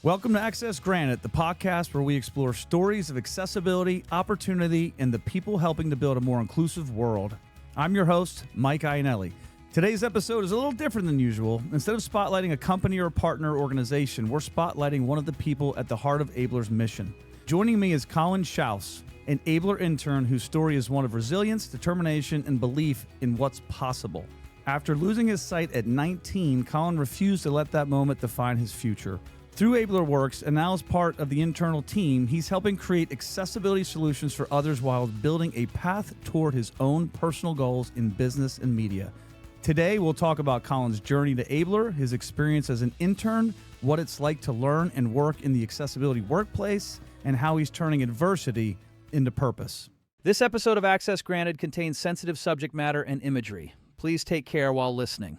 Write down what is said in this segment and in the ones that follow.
Welcome to Access Granite, the podcast where we explore stories of accessibility, opportunity, and the people helping to build a more inclusive world. I'm your host, Mike Iannelli. Today's episode is a little different than usual. Instead of spotlighting a company or partner organization, we're spotlighting one of the people at the heart of Ablr's mission. Joining me is Colin Shouse, an Ablr intern whose story is one of resilience, determination, and belief in what's possible. After losing his sight at 19, Colin refused to let that moment define his future. Through Ablr Works, and now as part of the internal team, he's helping create accessibility solutions for others while building a path toward his own personal goals in business and media. Today, we'll talk about Colin's journey to Ablr, his experience as an intern, what it's like to learn and work in the accessibility workplace, and how he's turning adversity into purpose. This episode of Access Granted contains sensitive subject matter and imagery. Please take care while listening.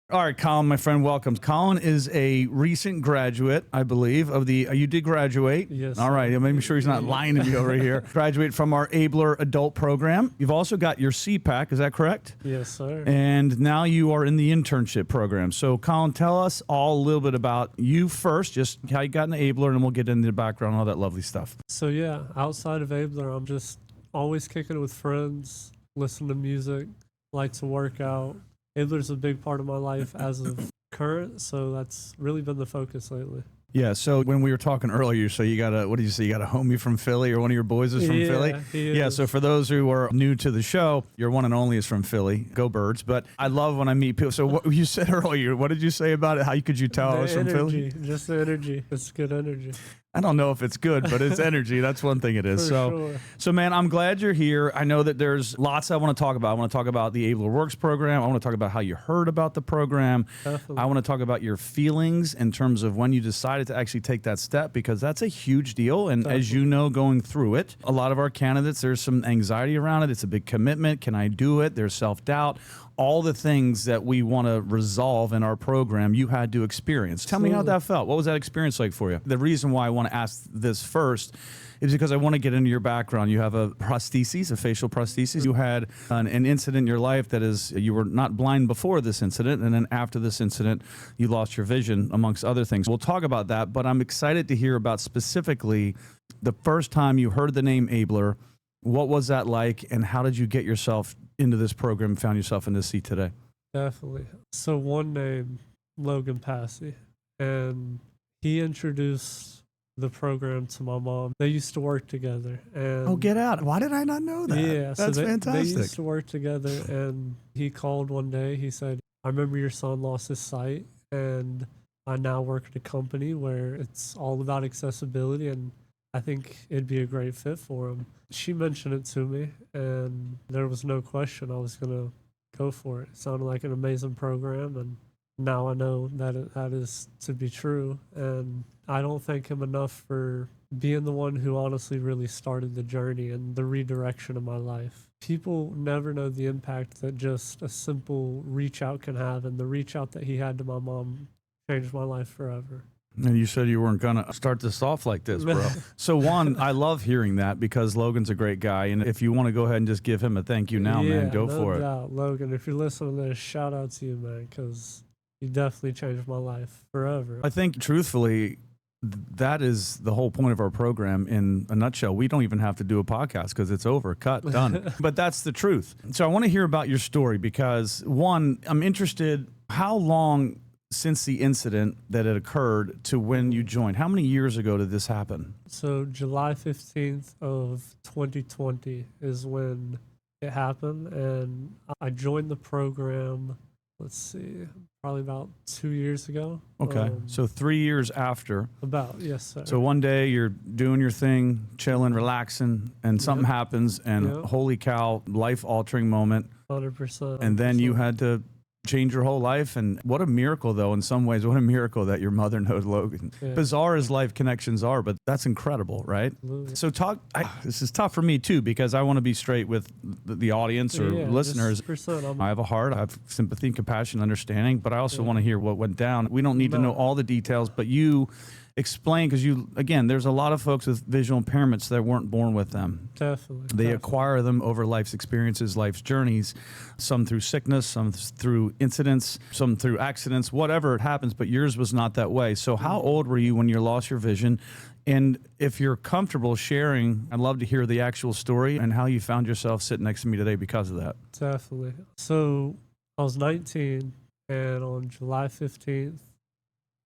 All right, Colin, my friend, welcome. Colin is a recent graduate, I believe, of the... you did graduate? Yes. All right, I'm making sure he's not lying to me over here. Graduate from our Ablr adult program. You've also got your CPACC, is that correct? Yes, sir. And now you are in the internship program. So, Colin, tell us all a little bit about you first, just how you got into Ablr, and then we'll get into the background and all that lovely stuff. So, yeah, outside of Ablr, I'm just always kicking it with friends, listen to music, like to work out. Ablr's a big part of my life as of current, so that's really been the focus lately. Yeah, so when we were talking earlier, so you got what did you say? You got a homie from Philly, or one of your boys is from Philly? Yeah, so for those who are new to the show, your one and only is from Philly. Go Birds. But I love when I meet people. So what you said earlier, what did you say about it? How could you tell I was from Philly? Just the energy. It's good energy. I don't know if it's good, but it's energy. That's one thing it is. Sure. So, man, I'm glad you're here. I know that there's lots I want to talk about. I want to talk about the Ablr Works program. I want to talk about how you heard about the program. Definitely. I want to talk about your feelings in terms of when you decided to actually take that step, because that's a huge deal. And as you know, going through it, a lot of our candidates, there's some anxiety around it. It's a big commitment. Can I do it? There's self-doubt. All the things that we want to resolve in our program, you had to experience. Tell me how that felt. What was that experience like for you? The reason why I want to ask this first is because I want to get into your background. You have a prosthesis, a facial prosthesis. You had an incident in your life that is, you were not blind before this incident, and then after this incident, you lost your vision, amongst other things. We'll talk about that, but I'm excited to hear about specifically the first time you heard the name Ablr. What was that like, and how did you get yourself into this program and found yourself in this seat today? Definitely. So one name, Logan Passy, and he introduced the program to my mom. They used to work together. And oh, get out. Why did I not know that? Yeah. That's fantastic. They used to work together, and he called one day. He said, I remember your son lost his sight, and I now work at a company where it's all about accessibility, and I think it'd be a great fit for him. She mentioned it to me, and there was no question I was going to go for it. It sounded like an amazing program, and now I know that that is to be true. And I don't thank him enough for being the one who honestly really started the journey and the redirection of my life. People never know the impact that just a simple reach out can have, and the reach out that he had to my mom changed my life forever. And you said you weren't going to start this off like this, bro. So, one, I love hearing that because Logan's a great guy. And if you want to go ahead and just give him a thank you now, man, go for it. No doubt. Logan, if you're listening to this, shout out to you, man, because you definitely changed my life forever. I think, truthfully, that is the whole point of our program in a nutshell. We don't even have to do a podcast because it's over, cut, done. But that's the truth. So I want to hear about your story because, one, I'm interested, how long since the incident that had occurred to when you joined? How many years ago did this happen? So July 15th of 2020 is when it happened, and I joined the program, let's see, probably about 2 years ago. Okay, so 3 years after. Yes, sir. So one day you're doing your thing, chilling, relaxing, and something happens, and holy cow, life-altering moment. 100%. And then you had to change your whole life. And what a miracle, though, in some ways, what a miracle that your mother knows Logan. Yeah. Bizarre as life connections are, but that's incredible, right? Absolutely. So this is tough for me, too, because I want to be straight with the audience or listeners. I have a heart. I have sympathy, compassion, understanding, but I also want to hear what went down. We don't need to know all the details, but you explain, because there's a lot of folks with visual impairments that weren't born with them. Definitely. Acquire them over life's experiences, life's journeys, some through sickness, some through incidents, some through accidents, whatever it happens, but yours was not that way. So how old were you when you lost your vision? And if you're comfortable sharing, I'd love to hear the actual story and how you found yourself sitting next to me today because of that. Definitely. So I was 19, and on July 15th,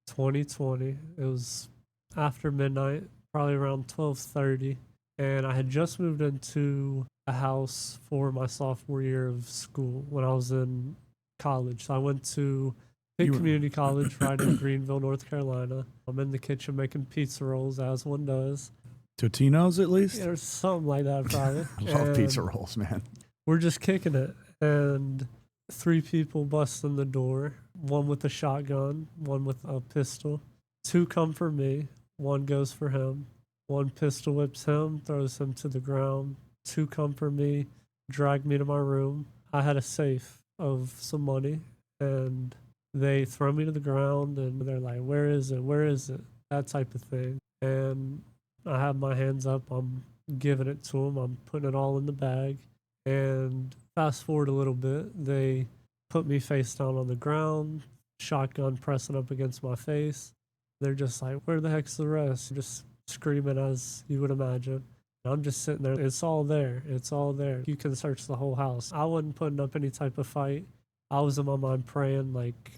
2020, it was after midnight, probably around 12:30, and I had just moved into a house for my sophomore year of school when I was in college. So I went to Pitt Community College right in Greenville, North Carolina. I'm in the kitchen making pizza rolls, as one does. Totino's, at least? Or something like that, probably. I love pizza rolls, man. We're just kicking it, and 3 people bust in the door, one with a shotgun, one with a pistol. 2 come for me, 1 goes for him. 1 pistol whips him, throws him to the ground. 2 come for me, drag me to my room. I had a safe of some money, and they throw me to the ground, and they're like, where is it? Where is it? That type of thing. And I have my hands up. I'm giving it to them. I'm putting it all in the bag. And fast forward a little bit, they put me face down on the ground, shotgun pressing up against my face. They're just like, where the heck's the rest? Just screaming, as you would imagine. And I'm just sitting there. It's all there. It's all there. You can search the whole house. I wasn't putting up any type of fight. I was in my mind praying, like,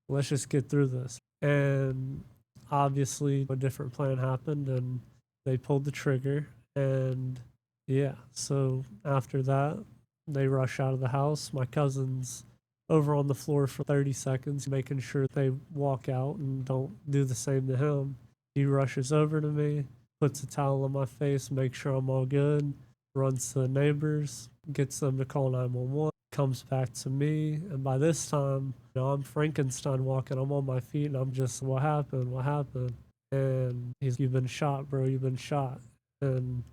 let's just get through this. And obviously a different plan happened, and they pulled the trigger. And yeah, so after that, they rush out of the house. My cousin's over on the floor for 30 seconds, making sure they walk out and don't do the same to him. He rushes over to me, puts a towel on my face, makes sure I'm all good, runs to the neighbors, gets them to call 911, comes back to me. And by this time, I'm Frankenstein walking. I'm on my feet, and I'm just, what happened? What happened? And he's, you've been shot, bro. You've been shot. And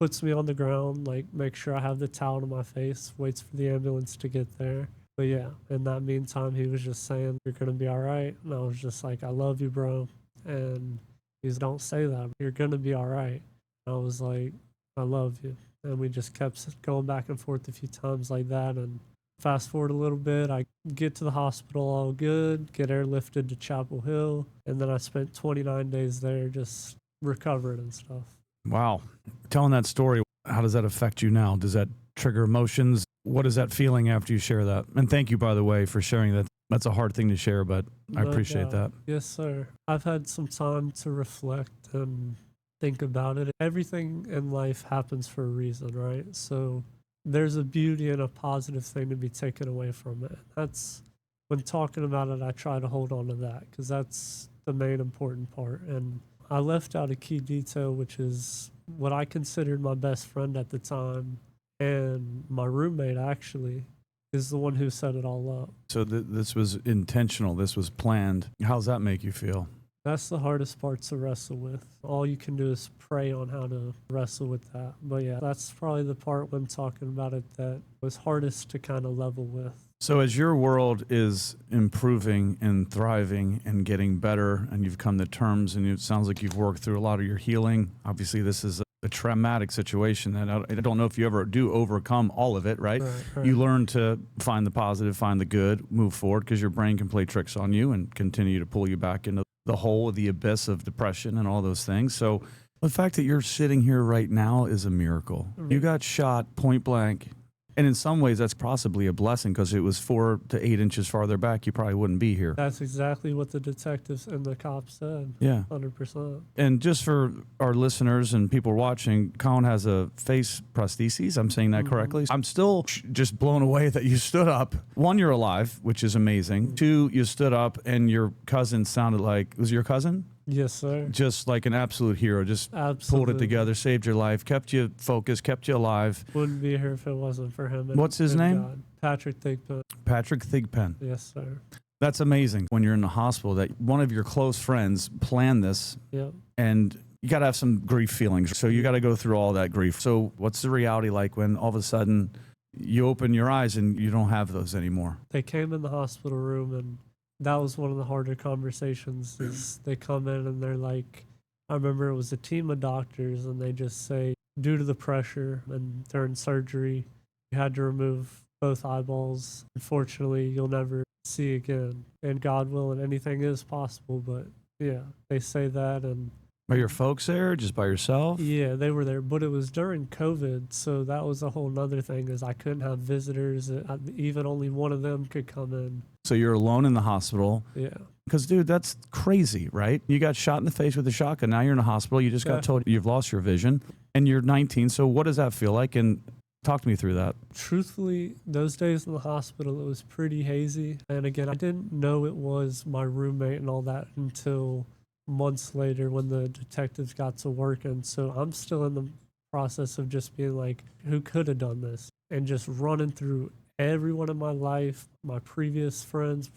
puts me on the ground, like, make sure I have the towel to my face, waits for the ambulance to get there. But yeah, in that meantime, he was just saying, you're going to be all right. And I was just like, I love you, bro. And he's, don't say that. You're going to be all right. And I was like, I love you. And we just kept going back and forth a few times like that. And fast forward a little bit, I get to the hospital all good, get airlifted to Chapel Hill. And then I spent 29 days there just recovering and stuff. Wow. Telling that story, how does that affect you now? Does that trigger emotions? What is that feeling after you share that? And thank you, by the way, for sharing that. That's a hard thing to share, but I appreciate that. Yes, sir. I've had some time to reflect and think about it. Everything in life happens for a reason, right? So there's a beauty and a positive thing to be taken away from it. That's, when talking about it, I try to hold on to that, because that's the main important part. And I left out a key detail, which is what I considered my best friend at the time, and my roommate actually is the one who set it all up. So this was intentional. This was planned. How's that make you feel? That's the hardest part to wrestle with. All you can do is pray on how to wrestle with that. But yeah, that's probably the part when talking about it that was hardest to kind of level with. So as your world is improving and thriving and getting better, and you've come to terms, and it sounds like you've worked through a lot of your healing. Obviously, this is a traumatic situation that I don't know if you ever do overcome all of it, right? Right. You learn to find the positive, find the good, move forward, because your brain can play tricks on you and continue to pull you back into the hole, the abyss of depression and all those things. So the fact that you're sitting here right now is a miracle. Mm-hmm. You got shot point blank. And in some ways, that's possibly a blessing, because it was 4 to 8 inches farther back, you probably wouldn't be here. That's exactly what the detectives and the cops said. Yeah. 100%. And just for our listeners and people watching, Colin has a face prosthesis. I'm saying that correctly. I'm still just blown away that you stood up. 1, you're alive, which is amazing. 2, you stood up, and your cousin sounded like, was it your cousin? Yes, sir. Just like an absolute hero. Just pulled it together, saved your life, kept you focused, kept you alive. Wouldn't be here if it wasn't for him. What's his name? God. Patrick Thigpen. Patrick Thigpen. Yes, sir. That's amazing when you're in the hospital that one of your close friends planned this. Yep. And you got to have some grief feelings. So you got to go through all that grief. So what's the reality like when all of a sudden you open your eyes and you don't have those anymore? They came in the hospital room, and that was one of the harder conversations. Is they come in and they're like, I remember it was a team of doctors, and they just say, due to the pressure and during surgery, you had to remove both eyeballs. Unfortunately, you'll never see again. And God willing, anything is possible. But yeah, they say that. And Are your folks there, just by yourself? yeah, they were there, but it was during COVID, so that was a whole nother thing. Is I couldn't have visitors. Even only one of them could come in. So you're alone in the hospital. Yeah. Because, dude, that's crazy, right? You got shot in the face with a shotgun. Now you're in a hospital. You just got told you've lost your vision, and you're 19. So what does that feel like? And talk to me through that. Truthfully, those days in the hospital, it was pretty hazy. And again, I didn't know it was my roommate and all that until months later when the detectives got to work. And so I'm still in the process of just being like, who could have done this? And just running through everyone in my life, my previous friends,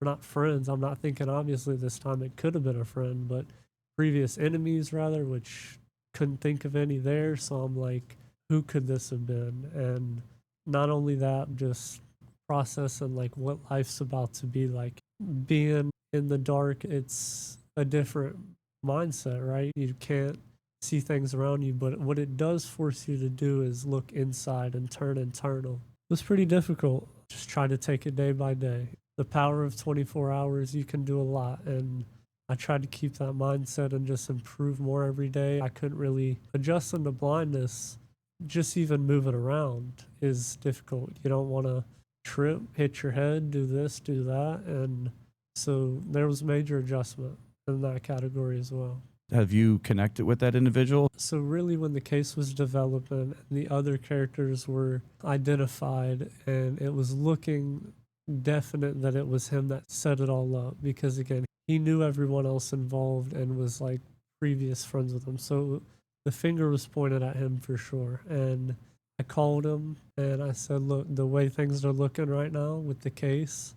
not friends. I'm not thinking obviously this time it could have been a friend, but previous enemies rather, which couldn't think of any there. So I'm like, who could this have been? And not only that, just processing like what life's about to be like. Being in the dark, it's a different mindset, right? You can't see things around you, but what it does force you to do is look inside and turn internal. It was pretty difficult. Just try to take it day by day. The power of 24 hours, you can do a lot. And I tried to keep that mindset and just improve more every day. I couldn't really adjust into blindness. Just even moving around is difficult. You don't want to trip, hit your head, do this, do that. And so there was major adjustment in that category as well. Have you connected with that individual? So really when the case was developing, the other characters were identified, and it was looking definite that it was him that set it all up, because again, he knew everyone else involved and was like previous friends with him. So the finger was pointed at him for sure. And I called him and I said, look, the way things are looking right now with the case,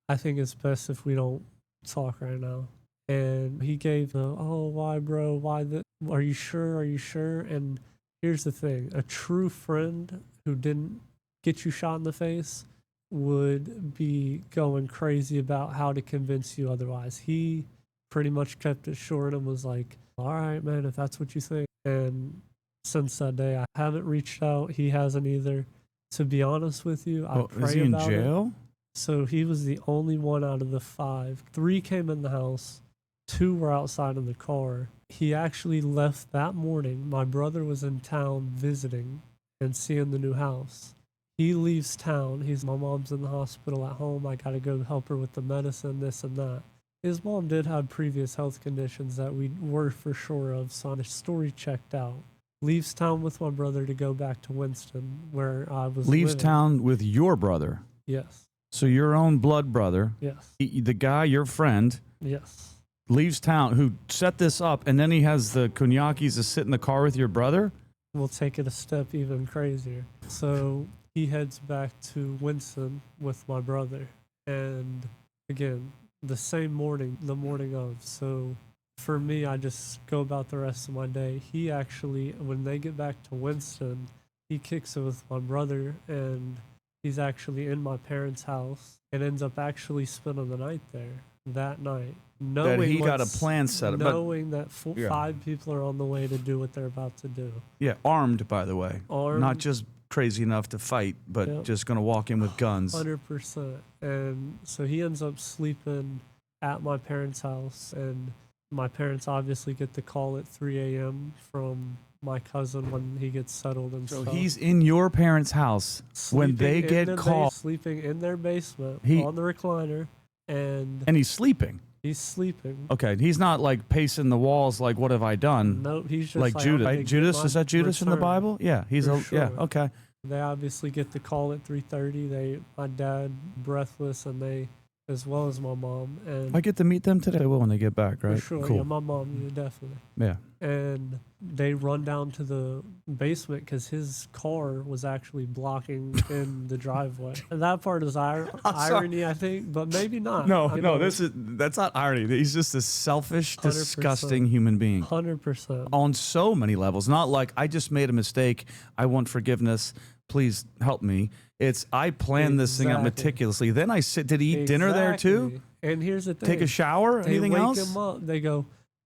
I think it's best if we don't talk right now. And he gave why, bro? Why are you sure? Are you sure? And here's the thing. A true friend who didn't get you shot in the face would be going crazy about how to convince you otherwise. He pretty much kept it short and was like, all right, man, if that's what you think. And since that day, I haven't reached out. He hasn't either. To be honest with you, I pray is he in about jail? it. So he was the only one out of the 5. 3 came in the house. 2 were outside in the car. He actually left that morning. My brother was in town visiting and seeing the new house. He leaves town. My mom's in the hospital at home. I got to go help her with the medicine, this and that. His mom did have previous health conditions that we were for sure of, so the story checked out. Leaves town with my brother to go back to Winston, where I was Leaves living. town with your brother? Yes. So your own blood brother? Yes. The guy, your friend? Yes. Leaves town, who set this up, and then he has the Kunyakis to sit in the car with your brother? We'll take it a step even crazier. So he heads back to Winston with my brother. And again, the same morning, the morning of. So for me, I just go about the rest of my day. He actually, when they get back to Winston, he kicks it with my brother, and he's actually in my parents' house and ends up actually spending the night there that night. Knowing that he got a plan set up. Knowing that 5 people are on the way to do what they're about to do. Yeah, armed, by the way. Armed. Not just crazy enough to fight, but just going to walk in with guns. 100%. And so he ends up sleeping at my parents' house, and my parents obviously get the call at 3 a.m. from my cousin when he gets settled and so stuff. He's in your parents' house when they get called. Sleeping in their basement on the recliner, and he's sleeping. He's sleeping. Okay, he's not like pacing the walls like, what have I done? Nope, he's just like Judas. Right? Judas, is that Judas in the Bible? Yeah, he's sure. Yeah, okay. They obviously get the call at 3:30. My dad breathless, and they, as well as my mom. And I get to meet them today. I will when they get back, right? For sure, cool. yeah, my mom, yeah, definitely. Yeah. And they run down to the basement because his car was actually blocking in the driveway. And that part is irony, I think, but maybe not. No, that's not irony. He's just a selfish, 100%. Disgusting human being. 100%. On so many levels. Not like, I just made a mistake, I want forgiveness, please help me. It's, I planned this thing out meticulously. Then I sit. Did he eat dinner there too? And here's the thing. Take a shower? Anything else? They wake him up. They go,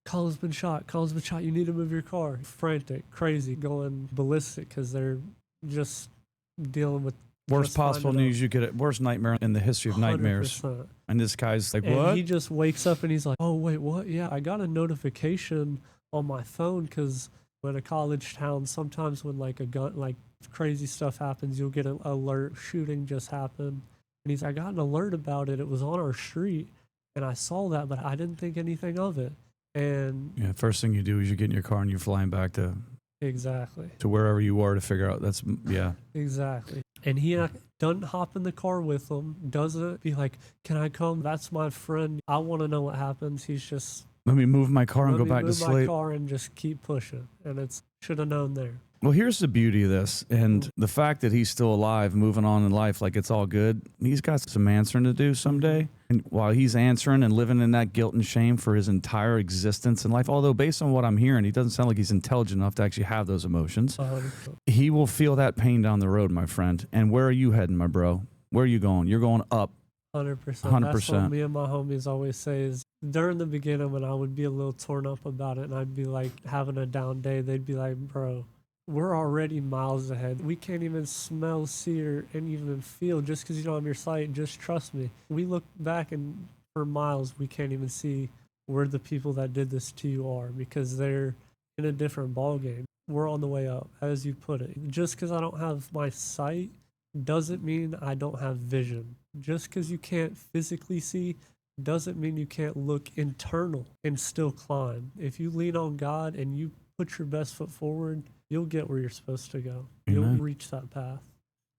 Colin's been shot. Colin's been shot. You need to move your car. Frantic, crazy, going ballistic because they're just dealing with Worst possible news you could, worst nightmare in the history of nightmares. 100%. And this guy's like, And what? he just wakes up and he's like, oh, wait, what? Yeah, I got a notification on my phone because in a college town, sometimes when like a gun, like crazy stuff happens, you'll get an alert, shooting just happened. And he's, I got an alert about it. It was on our street and I saw that, but I didn't think anything of it. And Yeah, first thing you do is you get in your car and you're flying back to exactly. wherever you are to figure out. That's, yeah. Exactly. And he doesn't hop in the car with them, doesn't be like, can I come? That's my friend. I want to know what happens. He's just, Let me move my car and go back to move my sleep. car and just keep pushing. And it's, should have known there. Well, here's the beauty of this, and the fact that he's still alive, moving on in life like it's all good. He's got some answering to do someday. And while he's answering and living in that guilt and shame for his entire existence in life, although based on what I'm hearing, he doesn't sound like he's intelligent enough to actually have those emotions. 100%. He will feel that pain down the road, my friend. And where are you heading, my bro? Where are you going? You're going up. 100%. 100%. That's what me and my homies always say is during the beginning when I would be a little torn up about it and I'd be like having a down day, they'd be like, bro, we're already miles ahead. We can't even smell, see, or and even feel just because you don't have your sight. Just trust me. We look back and for miles, we can't even see where the people that did this to you are because they're in a different ball game. We're on the way up, as you put it. Just because I don't have my sight doesn't mean I don't have vision. Just because you can't physically see doesn't mean you can't look internal and still climb. If you lean on God and you put your best foot forward, you'll get where you're supposed to go. Amen. You'll reach that path,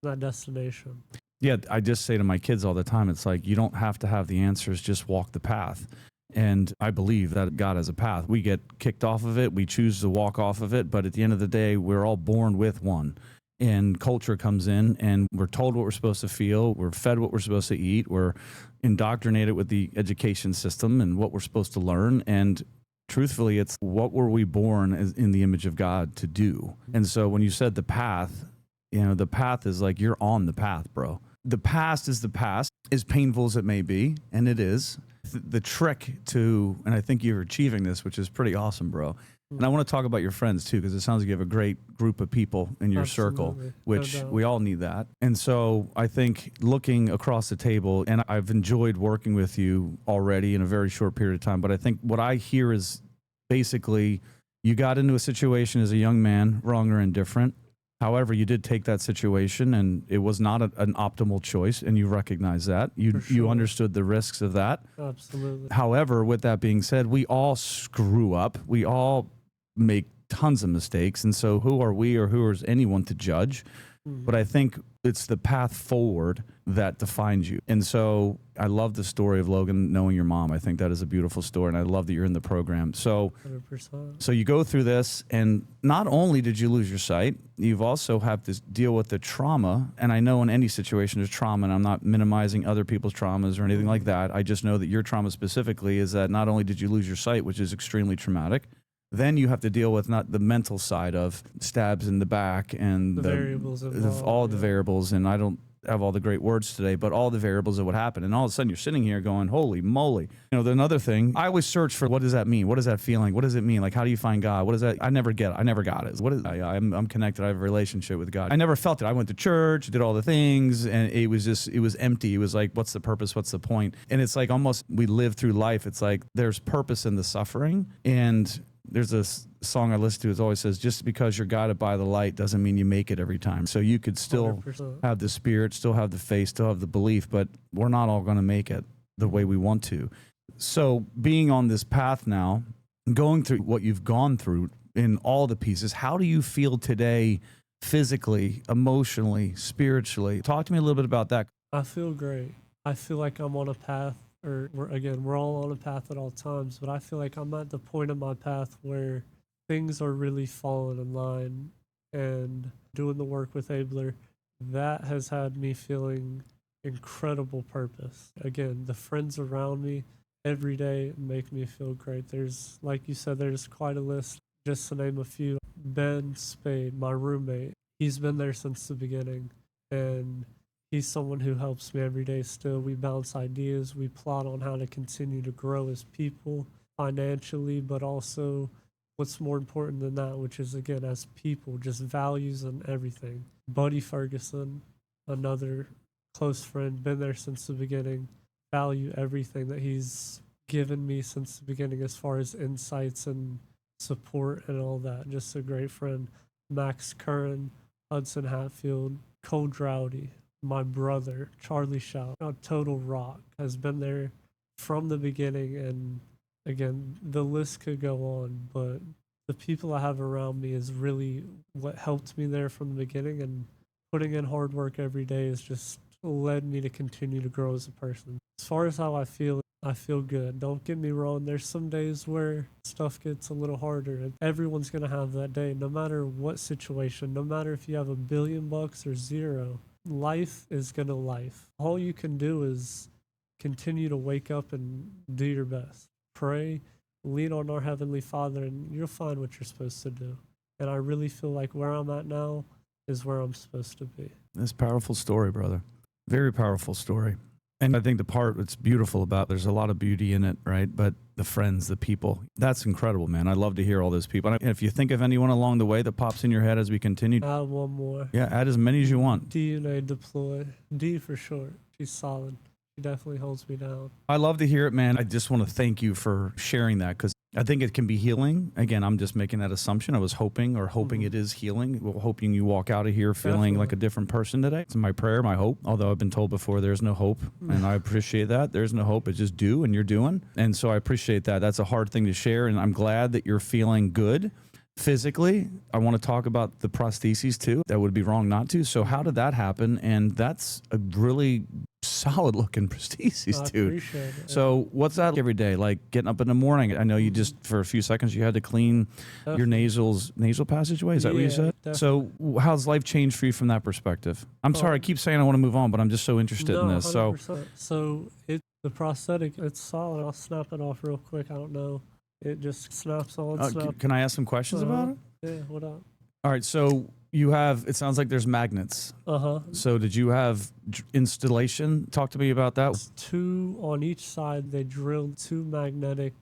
that destination. Yeah, I just say to my kids all the time, it's like, you don't have to have the answers, just walk the path. And I believe that God has a path. We get kicked off of it, we choose to walk off of it, but at the end of the day, we're all born with one. And culture comes in and we're told what we're supposed to feel, we're fed what we're supposed to eat, we're indoctrinated with the education system and what we're supposed to learn. And truthfully, it's what were we born as in the image of God to do? And so when you said the path, you know, the path is like you're on the path, bro. The past is the past, as painful as it may be, and it is. The trick to, and I think you're achieving this, which is pretty awesome, bro. And I want to talk about your friends too, because it sounds like you have a great group of people in your circle, Absolutely. which No doubt. we all need that. And so I think looking across the table, and I've enjoyed working with you already in a very short period of time, but I think what I hear is basically you got into a situation as a young man, wrong or indifferent. However, you did take that situation and it was not an optimal choice, and you recognize that. You sure. understood the risks of that. Absolutely. However, with that being said, we all screw up. We all make tons of mistakes. And so who are we or who is anyone to judge? Mhm. But I think it's the path forward that defines you. And so I love the story of Logan knowing your mom. I think that is a beautiful story, and I love that you're in the program. So 100%. so you go through this, and not only did you lose your sight, you've also have to deal with the trauma. And I know in any situation there's trauma, and I'm not minimizing other people's traumas or anything like that. I just know that your trauma specifically is that not only did you lose your sight, which is extremely traumatic, then you have to deal with not the mental side of stabs in the back and The variables involved, all the yeah. variables. And I don't have all the great words today, but all the variables of what happened. And all of a sudden you're sitting here going, holy moly. You know, another thing, I always search for what does that mean? What is that feeling? What does it mean? Like, how do you find God? What is that? I never got it. What is I'm connected. I have a relationship with God. I never felt it. I went to church, did all the things, and it was empty. It was like, what's the purpose? What's the point? And it's like almost we live through life. It's like there's purpose in the suffering. And there's a song I listen to. It always says, just because you're guided by the light doesn't mean you make it every time. So you could still 100%. have the spirit, still have the faith, still have the belief, but we're not all going to make it the way we want to. So being on this path now, going through what you've gone through in all the pieces, how do you feel today physically, emotionally, spiritually? Talk to me a little bit about that. I feel great. I feel like I'm on a path, or we're all on a path at all times, but I feel like I'm at the point of my path where things are really falling in line, and doing the work with Ablr, that has had me feeling incredible purpose. Again, the friends around me every day make me feel great. There's, like you said, there's quite a list. Just to name a few, Ben Spade, my roommate, he's been there since the beginning, and he's someone who helps me every day still. We bounce ideas. We plot on how to continue to grow as people. financially, but also what's more important than that, which is, again, as people, just values and everything. Buddy Ferguson, another close friend, been there since the beginning, value everything that he's given me since the beginning as far as insights and support and all that. Just a great friend. Max Curran, Hudson Hatfield, Cole Droughty, my brother, Charlie Shouse, a total rock, has been there from the beginning. And again, the list could go on, but the people I have around me is really what helped me there from the beginning, and putting in hard work every day has just led me to continue to grow as a person. As far as how I feel good. Don't get me wrong, there's some days where stuff gets a little harder, and everyone's going to have that day, no matter what situation, no matter if you have $1 billion or zero. Life is going to life. All you can do is continue to wake up and do your best. Pray, lean on our Heavenly Father, and you'll find what you're supposed to do. And I really feel like where I'm at now is where I'm supposed to be. That's a powerful story, brother. Very powerful story. And I think the part that's beautiful about, there's a lot of beauty in it, right? But the friends, the people, that's incredible, man. I love to hear all those people. And if you think of anyone along the way that pops in your head as we continue. Add one more. Yeah, add as many as you want. DNA deploy. D for short. She's solid. She definitely holds me down. I love to hear it, man. I just want to thank you for sharing that, because I think it can be healing. Again, I'm just making that assumption. I was hoping it is healing. Well, hoping you walk out of here feeling like a different person today. It's my prayer, my hope. Although I've been told before there's no hope, and I appreciate that. There's no hope. It's just do, and you're doing. And so I appreciate that. That's a hard thing to share, and I'm glad that you're feeling good physically. I want to talk about the prostheses too. That would be wrong not to. So how did that happen? And that's a really solid looking prosthesis, dude. Appreciate it. So what's that every day? Like getting up in the morning? I know you just, for a few seconds, you had to clean your nasal passageway. Is that what you said? Definitely. So how's life changed for you from that perspective? I'm sorry, I keep saying I want to move on, but I'm just so interested in this. 100%. So the prosthetic, it's solid. I'll snap it off real quick. I don't know. It just snaps on. Can I ask some questions about it? Yeah, what up? All right, so you have, it sounds like there's magnets. So did you have installation? Talk to me about that. It's 2 on each side. They drilled 2 magnetic,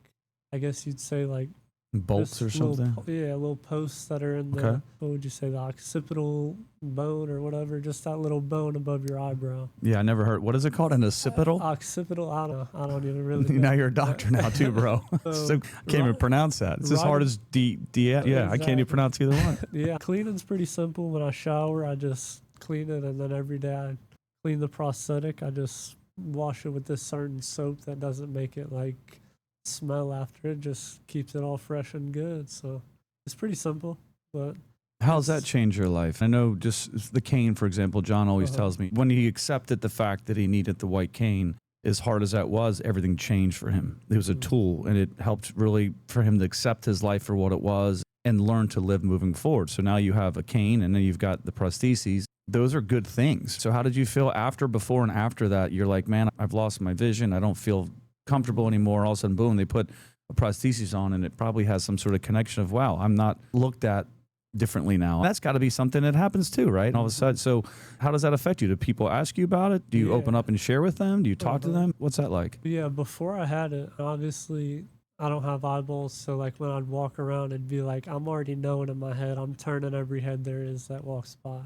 I guess you'd say, like bolts or something? Little posts that are in the, what would you say, the occipital bone or whatever, just that little bone above your eyebrow. Yeah, I never heard. What is it called? An occipital? Occipital? I don't even really know. Now you're a doctor now too, bro. So I can't even pronounce that. It's as hard as D. Yeah, exactly. I can't even pronounce either one. Yeah, cleaning's pretty simple. When I shower, I just clean it, and then every day I clean the prosthetic. I just wash it with this certain soap that doesn't make it like smell after. It just keeps it all fresh and good. So it's pretty simple. But how's that change your life? I know just the cane, for example, John always tells me when he accepted the fact that he needed the white cane, as hard as that was, everything changed for him. It was a tool, and it helped really for him to accept his life for what it was and learn to live moving forward. So now you have a cane, and then you've got the prostheses. Those are good things. So how did you feel before and after that? You're like, man, I've lost my vision. I don't feel comfortable anymore. All of a sudden, boom, they put a prosthesis on, and it probably has some sort of connection of, wow, I'm not looked at differently now. That's got to be something that happens too, right? All of a sudden. So how does that affect you? Do people ask you about it? Do you open up and share with them? Do you talk to them? What's that like? Yeah, before I had it, obviously I don't have eyeballs, so like when I'd walk around, it'd be like I'm already knowing in my head, I'm turning every head there is that walks by.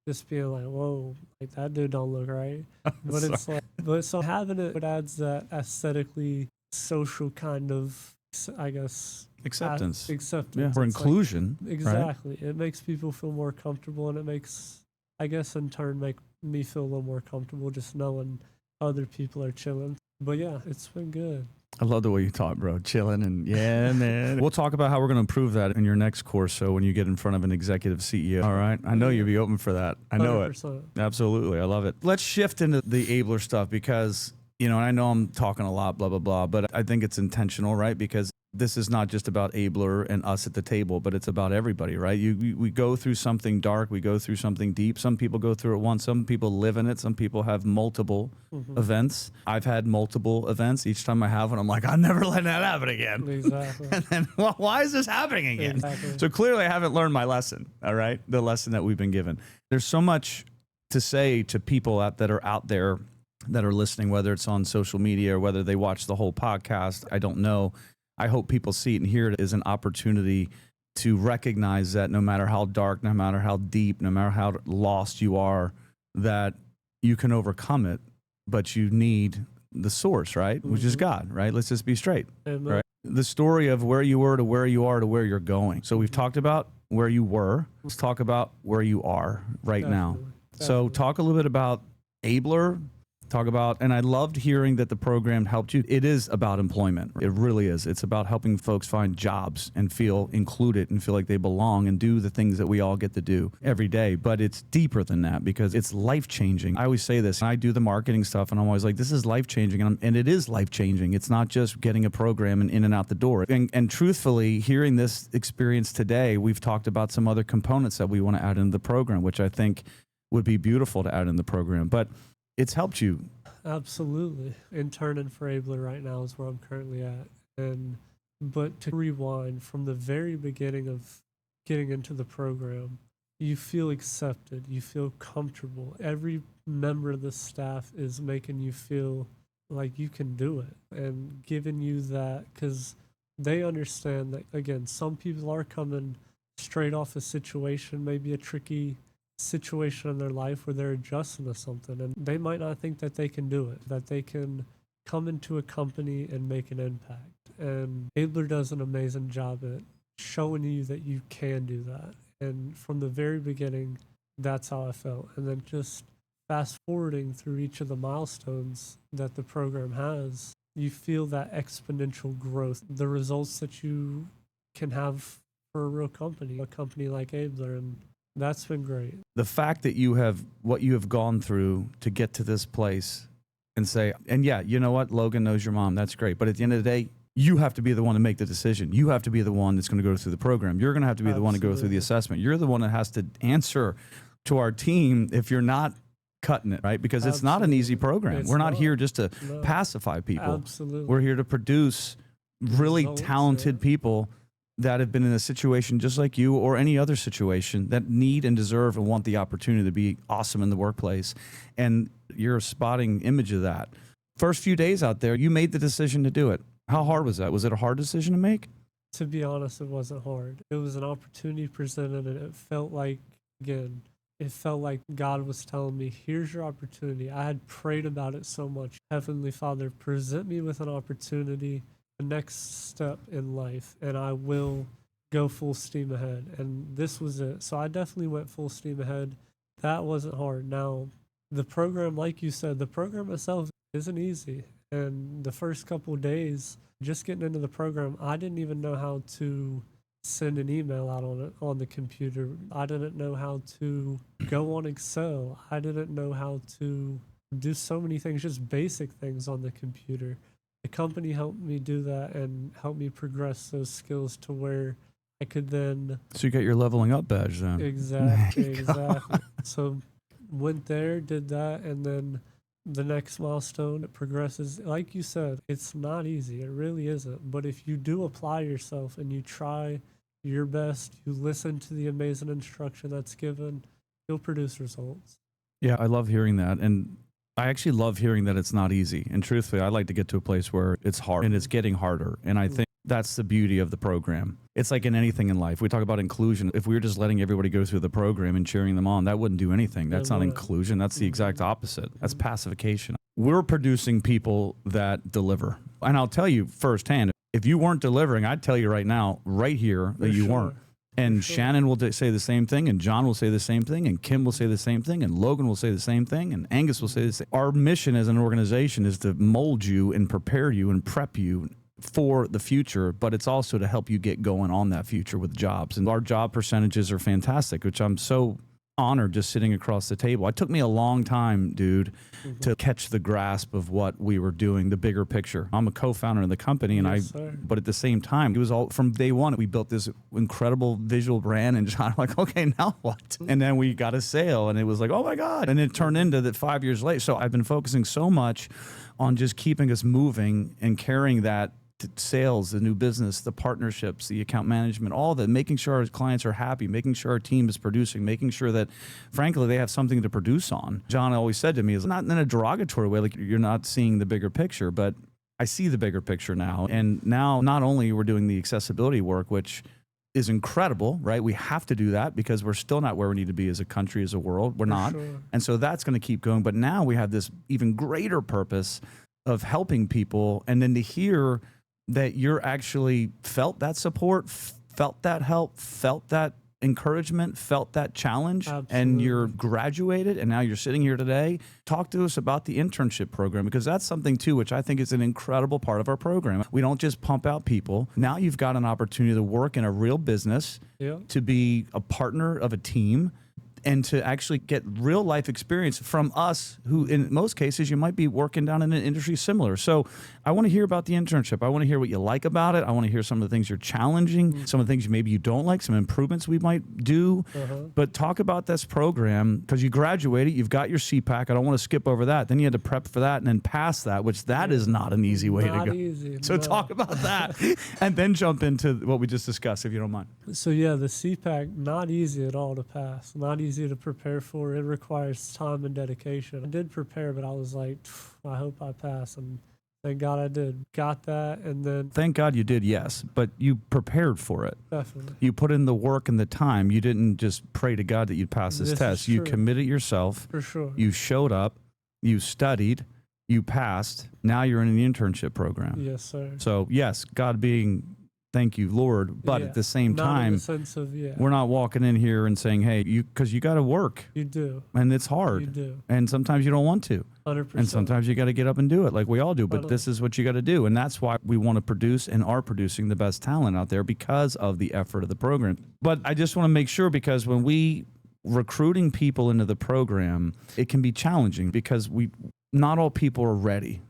Just being like, whoa, like that dude don't look right. But it's like, but so having it adds that aesthetically social kind of, I guess, acceptance. Acceptance. Or inclusion. Like, exactly. Right? It makes people feel more comfortable, and it makes, I guess, in turn, make me feel a little more comfortable just knowing other people are chilling. But yeah, it's been good. I love the way you talk, bro. Chilling and yeah, man. We'll talk about how we're going to improve that in your next course. So when you get in front of an executive CEO, all right? I know you'll be open for that. I know 100%. it. Absolutely. I love it. Let's shift into the Ablr stuff because, you know, and I know I'm talking a lot, blah, blah, blah, but I think it's intentional, right? Because this is not just about Ablr and us at the table, but it's about everybody, right? We go through something dark. We go through something deep. Some people go through it once. Some people live in it. Some people have multiple events. I've had multiple events. Each time I have one, I'm like, I'm never letting that happen again. Exactly. And then, well, why is this happening again? Exactly. So clearly I haven't learned my lesson, all right? The lesson that we've been given. There's so much to say to people that are out there that are listening, whether it's on social media or whether they watch the whole podcast. I don't know. I hope people see it and hear it as an opportunity to recognize that no matter how dark, no matter how deep, no matter how lost you are, that you can overcome it, but you need the source, right? Which is God, right? Let's just be straight, right? The story of where you were to where you are to where you're going. So we've talked about where you were. Let's talk about where you are right now. So talk a little bit about Ablr. Talk about, and I loved hearing that the program helped you. It is about employment. It really is. It's about helping folks find jobs and feel included and feel like they belong and do the things that we all get to do every day. But it's deeper than that because it's life-changing. I always say this, and I do the marketing stuff, and I'm always like, this is life-changing, and it is life-changing. It's not just getting a program and in and out the door. And truthfully, hearing this experience today, we've talked about some other components that we want to add into the program, which I think would be beautiful to add in the program. But it's helped you. Absolutely. Interning for Ablr right now is where I'm currently at. But to rewind from the very beginning of getting into the program, you feel accepted, you feel comfortable. Every member of the staff is making you feel like you can do it and giving you that, because they understand that, again, some people are coming straight off a situation, maybe a tricky situation in their life where they're adjusting to something, and they might not think that they can do it, that they can come into a company and make an impact. And Ablr does an amazing job at showing you that you can do that. And from the very beginning, that's how I felt. And then just fast forwarding through each of the milestones that the program has, you feel that exponential growth, the results that you can have for a real company, a company like Ablr. And that's been great. The fact that you have what you have gone through to get to this place and say, and yeah, you know what? Logan knows your mom. That's great. But at the end of the day, you have to be the one to make the decision. You have to be the one that's going to go through the program. You're going to have to be the one to go through the assessment. You're the one that has to answer to our team if you're not cutting it, right? Because it's not an easy program. We're not here just to pacify people. Absolutely. We're here to produce really talented people that have been in a situation just like you or any other situation that need and deserve and want the opportunity to be awesome in the workplace. And you're a spotting image of that. First few days out there, you made the decision to do it. How hard was that? Was it a hard decision to make? To be honest, it wasn't hard. It was an opportunity presented, and it felt like, again, it felt like God was telling me, here's your opportunity. I had prayed about it so much. Heavenly Father, present me with an opportunity, the next step in life, and I will go full steam ahead. And this was it. So I definitely went full steam ahead. That wasn't hard. Now, the program, like you said, the program itself isn't easy. And the first couple of days, just getting into the program, I didn't even know how to send an email out on the computer. I didn't know how to go on Excel. I didn't know how to do so many things, just basic things on the computer. The company helped me do that and helped me progress those skills to where I could then... So you got your leveling up badge then. Exactly. So went there, did that, and then the next milestone, it progresses. Like you said, it's not easy. It really isn't. But if you do apply yourself and you try your best, you listen to the amazing instruction that's given, you'll produce results. Yeah, I love hearing that. And I actually love hearing that it's not easy. And truthfully, I'd like to get to a place where it's hard and it's getting harder. And I think that's the beauty of the program. It's like in anything in life. We talk about inclusion. If we were just letting everybody go through the program and cheering them on, that wouldn't do anything. That's not inclusion. That's the exact opposite. That's pacification. We're producing people that deliver. And I'll tell you firsthand, if you weren't delivering, I'd tell you right now, right here, that you weren't. And Shannon will say the same thing, and John will say the same thing, and Kim will say the same thing, and Logan will say the same thing, and Angus will say the same. Our mission as an organization is to mold you and prepare you and prep you for the future, but it's also to help you get going on that future with jobs. And our job percentages are fantastic, which I'm so honored just sitting across the table. It took me a long time, dude, to catch the grasp of what we were doing, the bigger picture. I'm a co-founder of the company, and but at the same time, it was all from day one. We built this incredible visual brand, and John, like, okay, now what? And then we got a sale, and it was like, oh my God. And it turned into that 5 years later. So I've been focusing so much on just keeping us moving and carrying that sales, the new business, the partnerships, the account management, all that, making sure our clients are happy, making sure our team is producing, making sure that, frankly, they have something to produce on. John always said to me, it's not in a derogatory way, like you're not seeing the bigger picture, but I see the bigger picture now. And now not only we're doing the accessibility work, which is incredible, right? We have to do that because we're still not where we need to be as a country, as a world. We're not. Sure. And so that's going to keep going. But now we have this even greater purpose of helping people. And then to hear that you're actually felt that support, felt that help, felt that encouragement, felt that challenge, Absolutely. and you're graduated and now you're sitting here today. Talk to us about the internship program, because that's something too, which I think is an incredible part of our program. We don't just pump out people. Now you've got an opportunity to work in a real business, to be a partner of a team, and to actually get real life experience from us, who in most cases you might be working down in an industry similar. So I want to hear about the internship. I want to hear what you like about it. I want to hear some of the things you're challenging, some of the things maybe you don't like, some improvements we might do. But talk about this program, because you graduated, you've got your CPACC. I don't want to skip over that. Then you had to prep for that and then pass that, which that is not an easy way to go. Easy, so talk about that and then jump into what we just discussed, if you don't mind. So yeah, the CPACC, not easy at all to pass, not easy to prepare for. It requires time and dedication. I did prepare, but I was like, I hope I pass, and thank God I did. Got that, and then... Thank God you did, yes, but you prepared for it. Definitely. You put in the work and the time. You didn't just pray to God that you'd pass this test. You committed yourself. For sure. You showed up. You studied. You passed. Now you're in the internship program. Yes, sir. So, yes, God being... Thank you, Lord. But at the same time, in the sense of, we're not walking in here and saying, hey, because you got to work. You do. And it's hard. You do. And sometimes you don't want to. 100%. And sometimes you got to get up and do it like we all do. But this is what you got to do. And that's why we want to produce and are producing the best talent out there, because of the effort of the program. But I just want to make sure, because when we recruiting people into the program, it can be challenging because not all people are ready.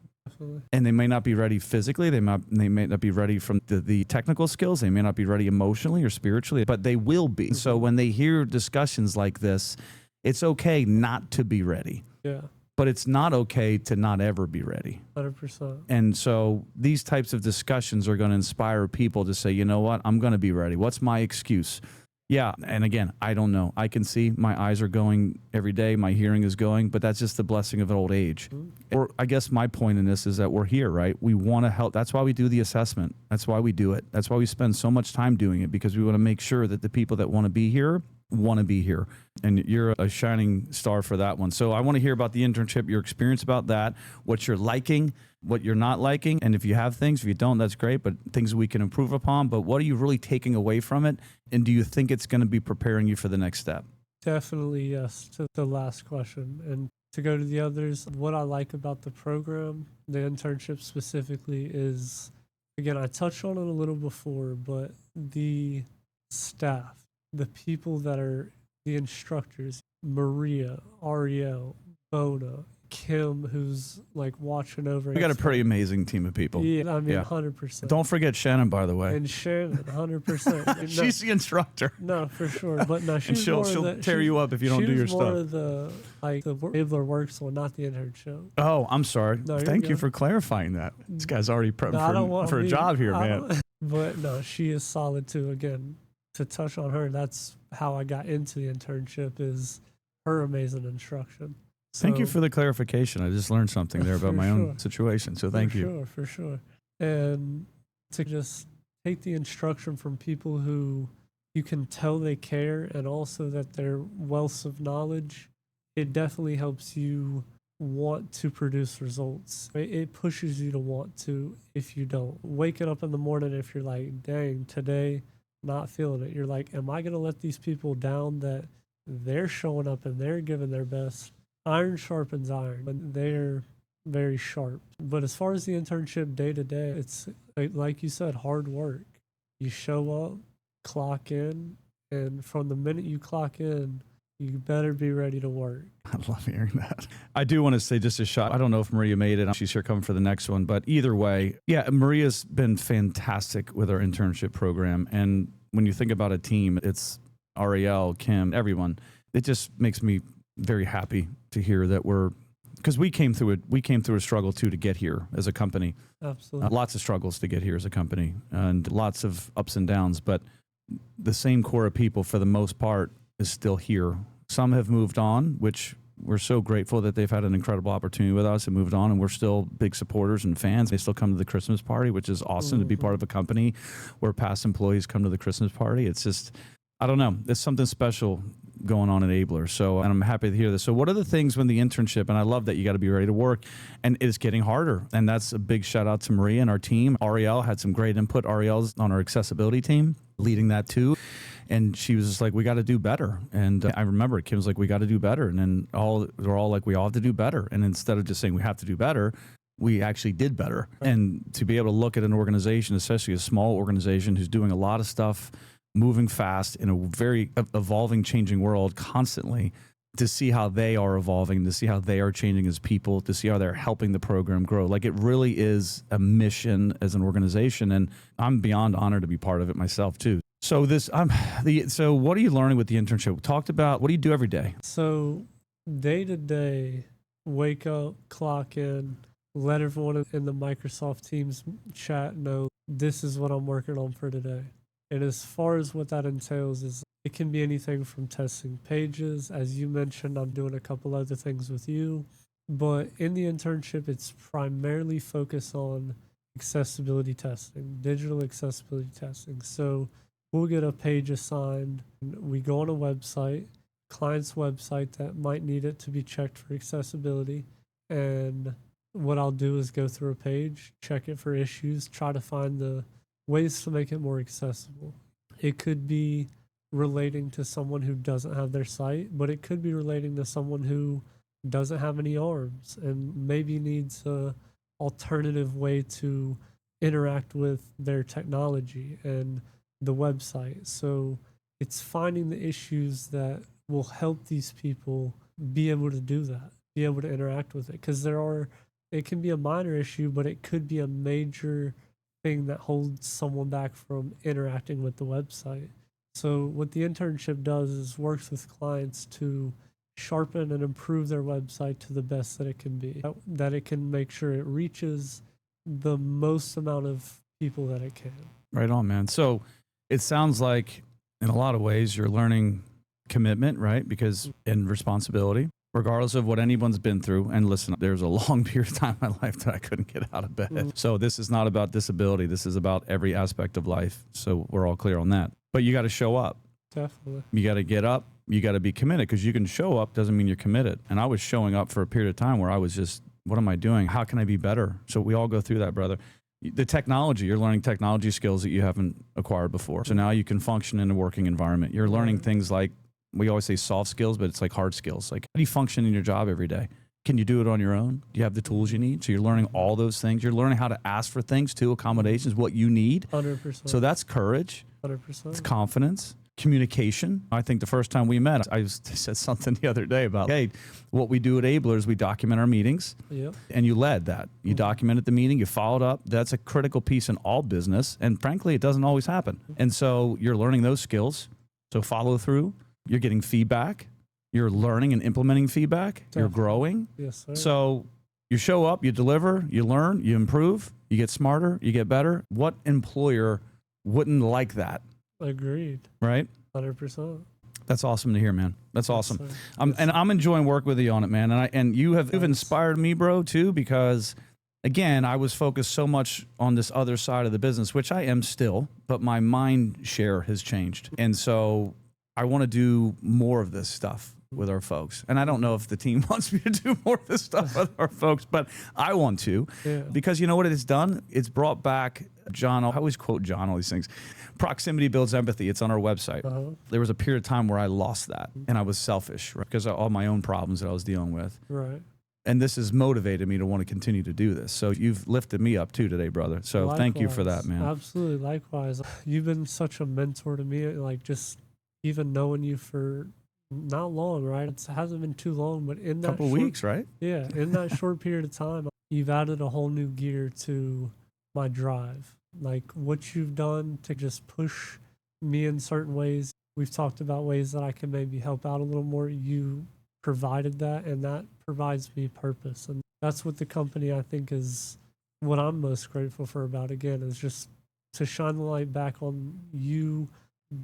And they may not be ready physically. They may not be ready from the technical skills. They may not be ready emotionally or spiritually, but they will be. So when they hear discussions like this, it's okay not to be ready. Yeah. But it's not okay to not ever be ready. 100%. And so these types of discussions are going to inspire people to say, you know what, I'm going to be ready. What's my excuse? Yeah. And again, I don't know. I can see my eyes are going every day. My hearing is going, but that's just the blessing of an old age. Or I guess my point in this is that we're here, right? We want to help. That's why we do the assessment. That's why we do it. That's why we spend so much time doing it, because we want to make sure that the people that want to be here want to be here. And you're a shining star for that one. So I want to hear about the internship, your experience about that, what you're liking, what you're not liking. And if you have things, if you don't, that's great, but things we can improve upon. But what are you really taking away from it? And do you think it's going to be preparing you for the next step? Definitely yes to the last question. And to go to the others, what I like about the program, the internship specifically, is, again, I touched on it a little before, but the staff, the people that are the instructors, Maria, Ariel, Bona, Kim, who's like watching over. We got a pretty amazing team of people. Yeah, I mean, 100%. Don't forget Shannon, by the way. And Shannon, 100%. She's the instructor. No, for sure. But no, she's she'll tear you up if you don't do your stuff. She's more of the Ablr works one, not the internship. Oh, I'm sorry. No, Thank you for clarifying that. This guy's already prepped for a job here, man. But no, she is solid too. Again, to touch on her, that's how I got into the internship, is her amazing instruction. So, thank you for the clarification. I just learned something there about my own situation. So thank you. For sure. And to just take the instruction from people who you can tell they care, and also that they're wealths of knowledge, it definitely helps you want to produce results. It pushes you to want to. If you don't, waking up in the morning, if you're like, dang, today, not feeling it, you're like, am I going to let these people down that they're showing up and they're giving their best? Iron sharpens iron, but they're very sharp. But as far as the internship day to day, it's like you said, hard work. You show up, clock in, and from the minute you clock in, you better be ready to work. I love hearing that. I do want to say just a shot. I don't know if Maria made it. She's here coming for the next one. But either way, yeah, Maria's been fantastic with our internship program. And when you think about a team, it's Ariel, Kim, everyone. It just makes me very happy to hear that because we came through a struggle too to get here as a company. Absolutely. Lots of struggles to get here as a company, and lots of ups and downs, but the same core of people for the most part is still here. Some have moved on, which we're so grateful that they've had an incredible opportunity with us and moved on, and we're still big supporters and fans. They still come to the Christmas party, which is awesome to be part of a company where past employees come to the Christmas party. It's just, I don't know, there's something special going on at Ablr. So, and I'm happy to hear this. So what are the things when the internship, and I love that you got to be ready to work, and it's getting harder. And that's a big shout out to Maria and our team. Ariel had some great input. Ariel's on our accessibility team, leading that too. And she was just like, we got to do better. And I remember Kim was like, we got to do better. And then we're all like, we all have to do better. And instead of just saying we have to do better, we actually did better. And to be able to look at an organization, especially a small organization who's doing a lot of stuff, moving fast in a very evolving, changing world constantly, to see how they are evolving, to see how they are changing as people, to see how they're helping the program grow. Like, it really is a mission as an organization. And I'm beyond honored to be part of it myself too. So so what are you learning with the internship? We talked about, what do you do every day? So day to day, wake up, clock in, let everyone in the Microsoft Teams chat know this is what I'm working on for today. And as far as what that entails, is it can be anything from testing pages. As you mentioned, I'm doing a couple other things with you. But in the internship, it's primarily focused on accessibility testing, digital accessibility testing. So we'll get a page assigned. We go on a website, client's website that might need it to be checked for accessibility. And what I'll do is go through a page, check it for issues, try to find the ways to make it more accessible. It could be relating to someone who doesn't have their sight, but it could be relating to someone who doesn't have any arms and maybe needs a alternative way to interact with their technology and the website. So it's finding the issues that will help these people be able to do that, be able to interact with it. Because it can be a minor issue, but it could be a major thing that holds someone back from interacting with the website. So what the internship does is works with clients to sharpen and improve their website to the best that it can be, that it can make sure it reaches the most amount of people that it can. Right on, man. So it sounds like in a lot of ways you're learning commitment, right? And responsibility, regardless of what anyone's been through. And listen, there's a long period of time in my life that I couldn't get out of bed. So this is not about disability. This is about every aspect of life. So we're all clear on that. But you got to show up. Definitely. You got to get up. You got to be committed, because you can show up doesn't mean you're committed. And I was showing up for a period of time where I was just, what am I doing? How can I be better? So we all go through that, brother. The technology, you're learning technology skills that you haven't acquired before. So now you can function in a working environment. You're learning things like, we always say soft skills, but it's like hard skills. Like, how do you function in your job every day? Can you do it on your own? Do you have the tools you need? So you're learning all those things. You're learning how to ask for things too, accommodations, what you need. 100%. So that's courage. 100%. It's confidence. Communication. I think the first time we met, I said something the other day about, hey, what we do at Ablr is we document our meetings. Yep. And you led that. You documented the meeting, you followed up. That's a critical piece in all business. And frankly, it doesn't always happen. And so you're learning those skills. So follow through. You're getting feedback. You're learning and implementing feedback. Definitely. You're growing. Yes, sir. So you show up, you deliver, you learn, you improve, you get smarter, you get better. What employer wouldn't like that? Agreed. Right? 100%. That's awesome to hear, man. That's awesome. Yes, And I'm enjoying work with you on it, man. And you've inspired me, bro, too, because again, I was focused so much on this other side of the business, which I am still, but my mind share has changed. And so I want to do more of this stuff with our folks. And I don't know if the team wants me to do more of this stuff with our folks, but I want to, because you know what it has done? It's brought back John. I always quote John, all these things. Proximity builds empathy. It's on our website. There was a period of time where I lost that and I was selfish, right? Because of all my own problems that I was dealing with. Right. And this has motivated me to want to continue to do this. So you've lifted me up too today, brother. So Likewise. Thank you for that, man. Absolutely. Likewise. You've been such a mentor to me, like just even knowing you for not long, right? It hasn't been too long, but in that couple weeks, right? Yeah, in that short period of time, you've added a whole new gear to my drive. Like what you've done to just push me in certain ways. We've talked about ways that I can maybe help out a little more. You provided that, and that provides me purpose. And that's what the company, I think, is what I'm most grateful for about, again, is just to shine the light back on you,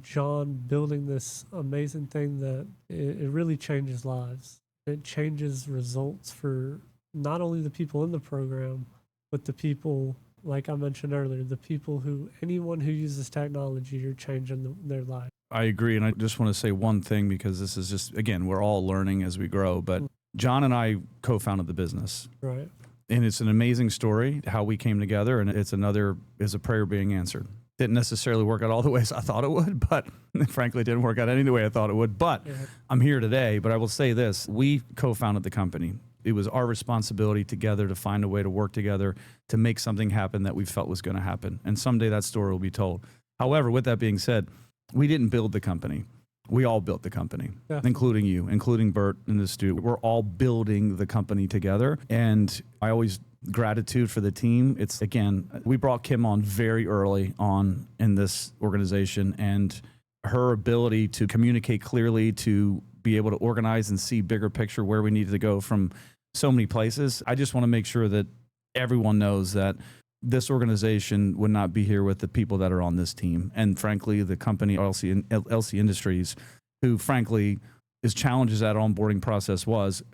John, building this amazing thing that it really changes lives. It changes results for not only the people in the program, but the people, like I mentioned earlier, the people anyone who uses technology, you're changing their life. I agree. And I just want to say one thing, because this is just, again, we're all learning as we grow. But John and I co-founded the business. Right. And it's an amazing story, how we came together. And it's a prayer being answered. Didn't necessarily work out all the ways I thought it would, but frankly, it didn't work out any the way I thought it would. But I'm here today. But I will say this, we co-founded the company. It was our responsibility together to find a way to work together to make something happen that we felt was going to happen. And someday that story will be told. However, with that being said, we didn't build the company. We all built the company, including you, including Bert and the Stu. We're all building the company together. And I always gratitude for the team. It's, again, we brought Kim on very early on in this organization, and her ability to communicate clearly, to be able to organize and see bigger picture where we needed to go from so many places. I just want to make sure that everyone knows that this organization would not be here with the people that are on this team. And frankly, the company, LC Industries, who frankly, as challenges that onboarding process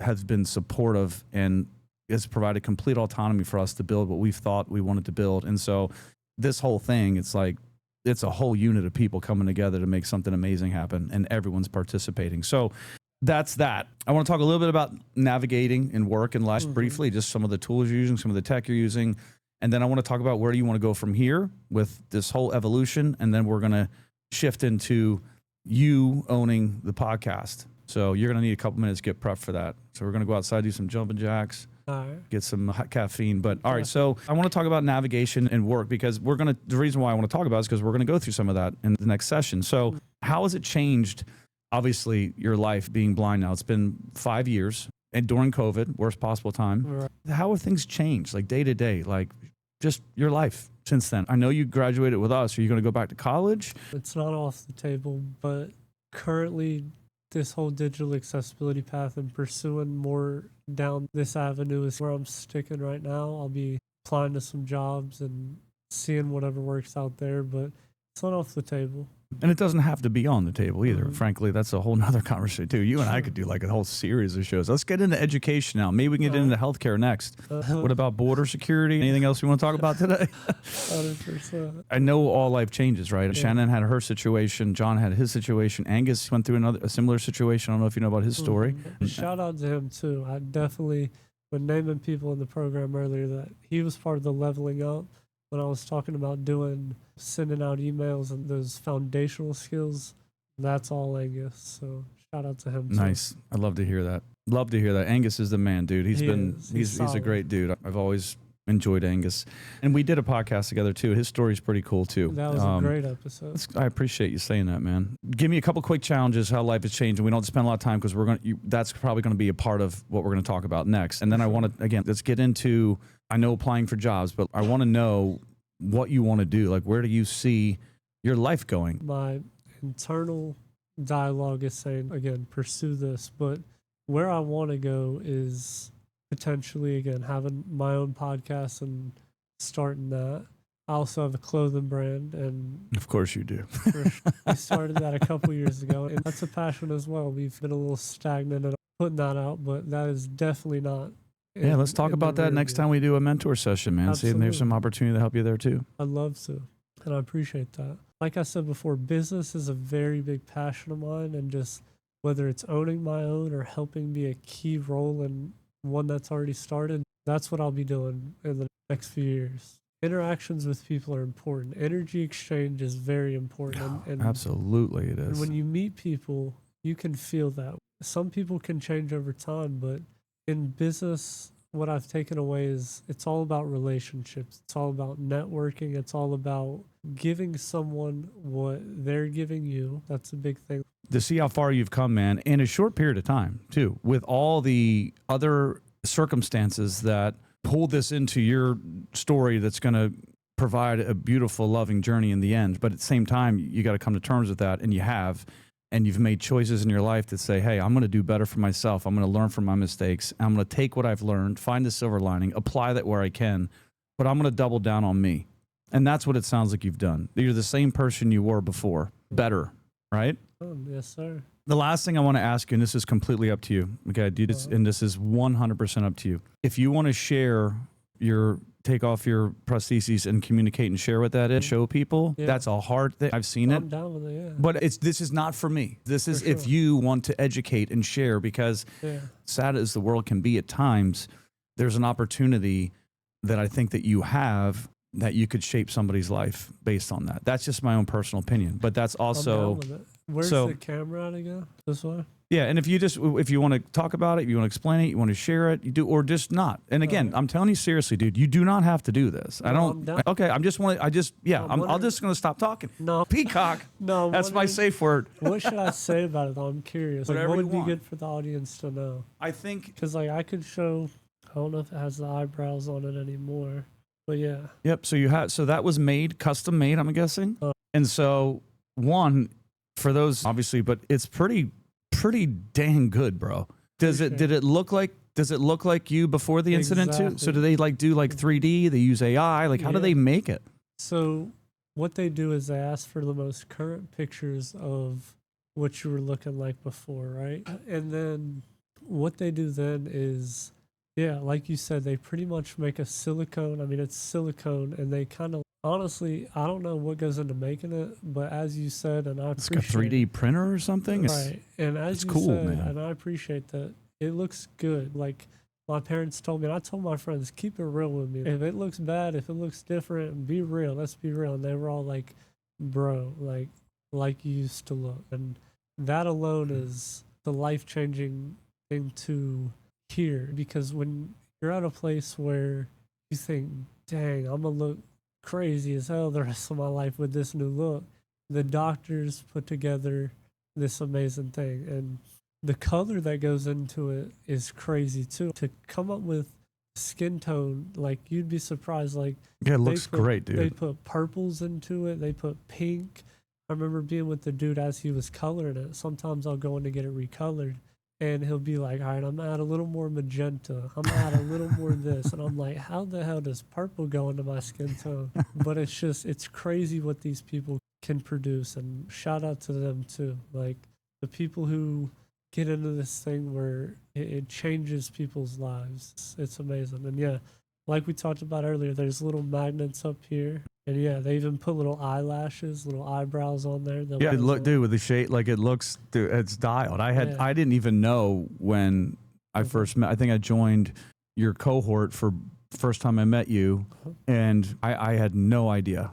has been supportive and has provided complete autonomy for us to build what we thought we wanted to build. And so this whole thing, it's a whole unit of people coming together to make something amazing happen, and everyone's participating. So that's that. I want to talk a little bit about navigating and work and life briefly, just some of the tools you're using, some of the tech you're using. And then I want to talk about where do you want to go from here with this whole evolution. And then we're going to shift into you owning the podcast. So you're going to need a couple minutes to get prepped for that. So we're going to go outside, do some jumping jacks, get some hot caffeine. But all right, so I want to talk about navigation and work, because the reason why I want to talk about it is because we're going to go through some of that in the next session. So how has it changed, obviously, your life being blind now? It's been 5 years, and during COVID, worst possible time. Right. How have things changed, like day to day, like just your life since then? I know you graduated with us. Are you going to go back to college? It's not off the table, but currently this whole digital accessibility path and pursuing more down this avenue is where I'm sticking right now. I'll be applying to some jobs and seeing whatever works out there, but it's not off the table. And it doesn't have to be on the table either. Frankly, that's a whole nother conversation too. You and I could do like a whole series of shows. Let's get into education now. Maybe we can get into healthcare next. What about border security? Anything else you want to talk about today? 100%. I know all life changes, right? Yeah. Shannon had her situation. John had his situation. Angus went through a similar situation. I don't know if you know about his story. Shout out to him too. I definitely, when naming people in the program earlier, that he was part of the leveling up. When I was talking about sending out emails and those foundational skills, that's all Angus. So shout out to him too. Nice. I love to hear that. Love to hear that. Angus is the man, dude. He's a great dude. I've always enjoyed Angus. And we did a podcast together too. His story's pretty cool too. That was a great episode. I appreciate you saying that, man. Give me a couple quick challenges, how life has changed. And we don't spend a lot of time because that's probably going to be a part of what we're going to talk about next. And then I want to, again, let's get into, I know applying for jobs, but I want to know what you want to do. Like, where do you see your life going? My internal dialogue is saying, again, pursue this. But where I want to go is potentially, again, having my own podcast and starting that. I also have a clothing brand, and of course you do. We started that a couple years ago, and that's a passion as well. We've been a little stagnant at putting that out, but that is definitely not. Let's talk about that next time we do a mentor session, man. Absolutely. See if there's some opportunity to help you there too. I'd love to, and I appreciate that. Like I said before, business is a very big passion of mine, and just whether it's owning my own or helping be a key role in one that's already started, that's what I'll be doing in the next few years. Interactions with people are important. Energy exchange is very important. And absolutely it is. And when you meet people, you can feel that. Some people can change over time, but in business, what I've taken away is it's all about relationships. It's all about networking. It's all about giving someone what they're giving you. That's a big thing. To see how far you've come, man, in a short period of time, too, with all the other circumstances that pull this into your story that's going to provide a beautiful, loving journey in the end. But at the same time, you got to come to terms with that, and you have. And you've made choices in your life that say, hey, I'm going to do better for myself. I'm going to learn from my mistakes. I'm going to take what I've learned, find the silver lining, apply that where I can, but I'm going to double down on me. And that's what it sounds like you've done. You're the same person you were before, better, right? Yes, sir. The last thing I want to ask you, and this is completely up to you, okay, dude, and this is 100% up to you. If you want to share take off your prostheses and communicate and share what that is, show people, that's a hard thing. I've seen it. I'm down with it, yeah. But this is not for me. This is if you want to educate and share, because sad as the world can be at times, there's an opportunity that I think that you have that you could shape somebody's life based on that. That's just my own personal opinion. But that's also... Where's the camera at again? This way? Yeah, and if you want to talk about it, you want to explain it, you want to share it, you do, or just not. And again, I'm telling you seriously, dude, you do not have to do this. I'm just going to stop talking. No. Peacock. No. That's my safe word. What should I say about it though? I'm curious. Like, what would be good for the audience to know? I think, because like I could show, I don't know if it has the eyebrows on it anymore, but yeah. Yep. So that was custom made, I'm guessing. And so for those obviously, but it's pretty dang good, bro. Did it look like you before the incident too? So do they do 3D? They use AI? How do they make it? So what they do is they ask for the most current pictures of what you were looking like before, right? And then what they do then is, like you said, they pretty much make a silicone. I mean, it's silicone, and they kind of, honestly, I don't know what goes into making it, but as you said, and I appreciate it's got 3D printer or something, right? And as you said, man. And I appreciate that, it looks good. Like my parents told me, and I told my friends, keep it real with me. If it looks bad, if it looks different, be real. Let's be real. And they were all like, bro, like you used to look. And that alone is the life-changing thing to hear, because when you're at a place where you think, dang, I'm gonna look crazy as hell the rest of my life with this new look, the doctors put together this amazing thing, and the color that goes into it is crazy too. To come up with skin tone, like you'd be surprised. Like, it looks great, dude. They put purples into it. They put pink. I remember being with the dude as he was coloring it. Sometimes I'll go in to get it recolored, and he'll be like, all right, I'm gonna add a little more magenta. I'm gonna add a little more this. And I'm like, how the hell does purple go into my skin tone? But it's crazy what these people can produce. And shout out to them too. Like the people who get into this thing where it changes people's lives. It's amazing. And like we talked about earlier, there's little magnets up here. And they even put little eyelashes, little eyebrows on there. Dude, with the shade, it looks, dude, it's dialed. I didn't even know when I first met. I think I joined your cohort for first time I met you, and I had no idea.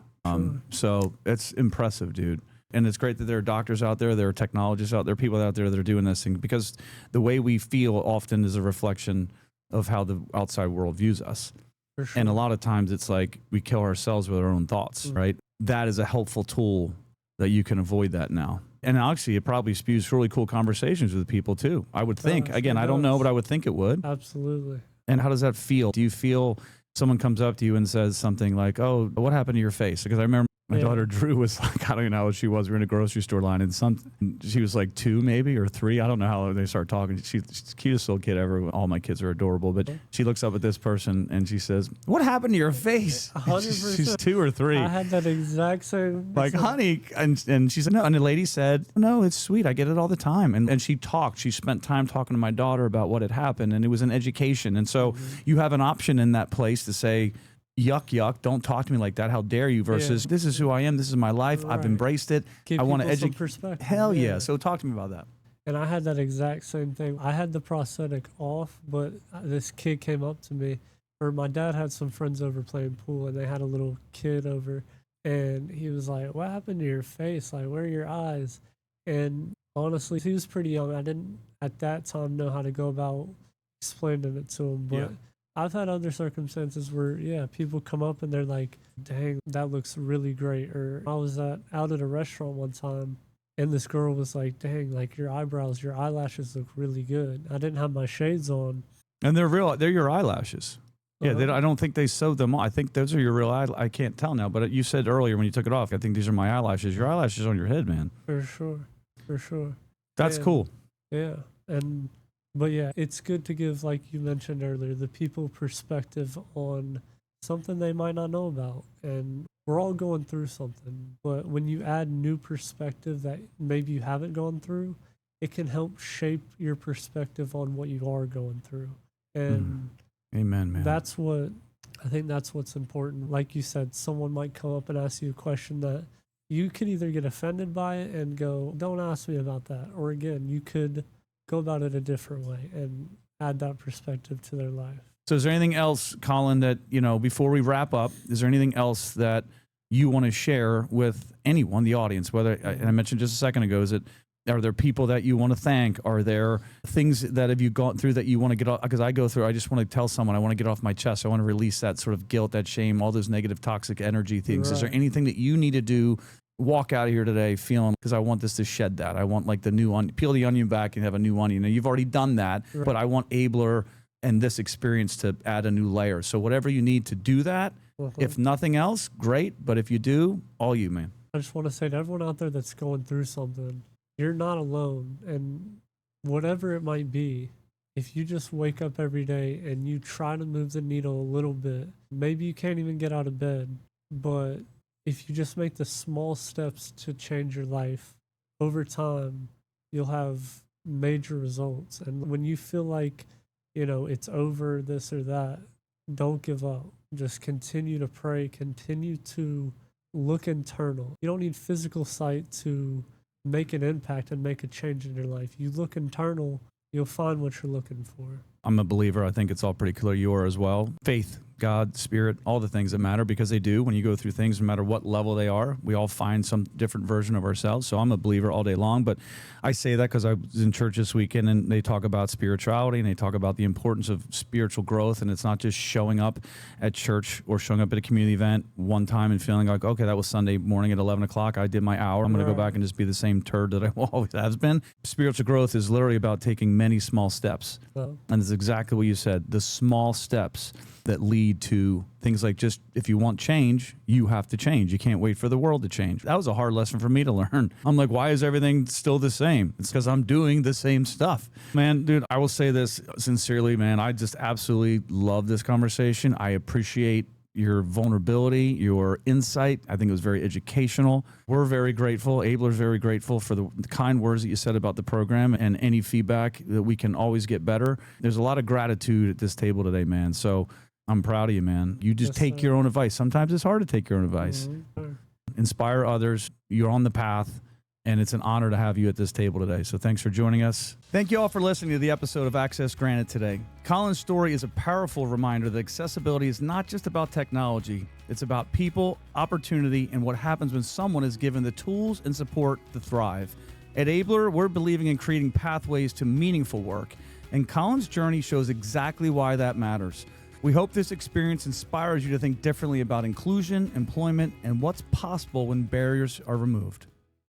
So it's impressive, dude. And it's great that there are doctors out there, there are technologists out there, people out there that are doing this thing, because the way we feel often is a reflection of how the outside world views us. Sure. And a lot of times it's like we kill ourselves with our own thoughts, right? That is a helpful tool that you can avoid that now. And actually, it probably spews really cool conversations with people too. I would think. Again, I don't know, but I would think it would. Absolutely. And how does that feel? Do you feel someone comes up to you and says something like, oh, what happened to your face? Because I remember my daughter Drew was like, I don't even know how old she was. We were in a grocery store line, and she was like 2 maybe or 3. I don't know how they start talking. She's the cutest little kid ever. All my kids are adorable. But she looks up at this person and she says, what happened to your face? 100%. She's 2 or 3. I had that exact same. Like, honey. And she said, no. And the lady said, no, it's sweet. I get it all the time. And she talked. She spent time talking to my daughter about what had happened. And it was an education. And so you have an option in that place to say, yuck, don't talk to me like that. How dare you? Versus, this is who I am. This is my life. Right. I've embraced it. I want to educate. Perspective. Hell yeah. So talk to me about that. And I had that exact same thing. I had the prosthetic off, but this kid came up to me, or my dad had some friends over playing pool, and they had a little kid over, and he was like, what happened to your face? Like, where are your eyes? And honestly, he was pretty young. I didn't at that time know how to go about explaining it to him, but I've had other circumstances where, people come up and they're like, dang, that looks really great. Or I was out at a restaurant one time, and this girl was like, dang, like your eyebrows, your eyelashes look really good. I didn't have my shades on. And they're your eyelashes. Yeah, I don't think they sewed them on. I think those are your real I can't tell now, but you said earlier when you took it off, I think these are my eyelashes. Your eyelashes on your head, man. For sure. That's cool. Yeah, But it's good to give, like you mentioned earlier, the people perspective on something they might not know about. And we're all going through something, but when you add new perspective that maybe you haven't gone through, it can help shape your perspective on what you are going through. And Amen, man. I think that's what's important. Like you said, someone might come up and ask you a question that you could either get offended by it and go, don't ask me about that. Or again, you could go about it a different way and add that perspective to their life. So is there anything else, Colin, that, before we wrap up, is there anything else that you want to share with anyone, the audience, whether, and I mentioned just a second ago, are there people that you want to thank? Are there things that have you gone through that you want to get off? Because I just want to tell someone, I want to get off my chest. I want to release that sort of guilt, that shame, all those negative, toxic energy things. Right. Is there anything that you need to do, walk out of here today feeling, because I want this to shed that. I want like the new onion, peel the onion back and have a new onion. Now, you've already done that, Right. but I want Ablr and this experience to add a new layer. So whatever you need to do that, if nothing else, great. But if you do, all you, man. I just want to say to everyone out there that's going through something, you're not alone. And whatever it might be, if you just wake up every day and you try to move the needle a little bit, maybe you can't even get out of bed, but if you just make the small steps to change your life, over time, you'll have major results. And when you feel like, it's over, this or that, don't give up. Just continue to pray, continue to look internal. You don't need physical sight to make an impact and make a change in your life. You look internal, you'll find what you're looking for. I'm a believer. I think it's all pretty clear. You are as well. Faith, God, spirit, all the things that matter, because they do. When you go through things, no matter what level they are, we all find some different version of ourselves. So I'm a believer all day long. But I say that because I was in church this weekend and they talk about spirituality and they talk about the importance of spiritual growth. And it's not just showing up at church or showing up at a community event one time and feeling like, okay, that was Sunday morning at 11 o'clock. I did my hour. I'm going to go back and just be the same turd that I always have been. Spiritual growth is literally about taking many small steps. And it's exactly what you said, the small steps that lead to things like, just if you want change, you have to change. You can't wait for the world to change. That was a hard lesson for me to learn. I'm like, why is everything still the same? It's because I'm doing the same stuff. Man, dude, I will say this sincerely, man. I just absolutely love this conversation. I appreciate your vulnerability, your insight. I think it was very educational. We're very grateful. Abler's very grateful for the kind words that you said about the program and any feedback that we can always get better. There's a lot of gratitude at this table today, man. So I'm proud of you, man. You just take your own advice. Sometimes it's hard to take your own advice. Inspire others. You're on the path. And it's an honor to have you at this table today. So thanks for joining us. Thank you all for listening to the episode of Access Granted today. Colin's story is a powerful reminder that accessibility is not just about technology. It's about people, opportunity, and what happens when someone is given the tools and support to thrive. At Ablr, we're believing in creating pathways to meaningful work. And Colin's journey shows exactly why that matters. We hope this experience inspires you to think differently about inclusion, employment, and what's possible when barriers are removed.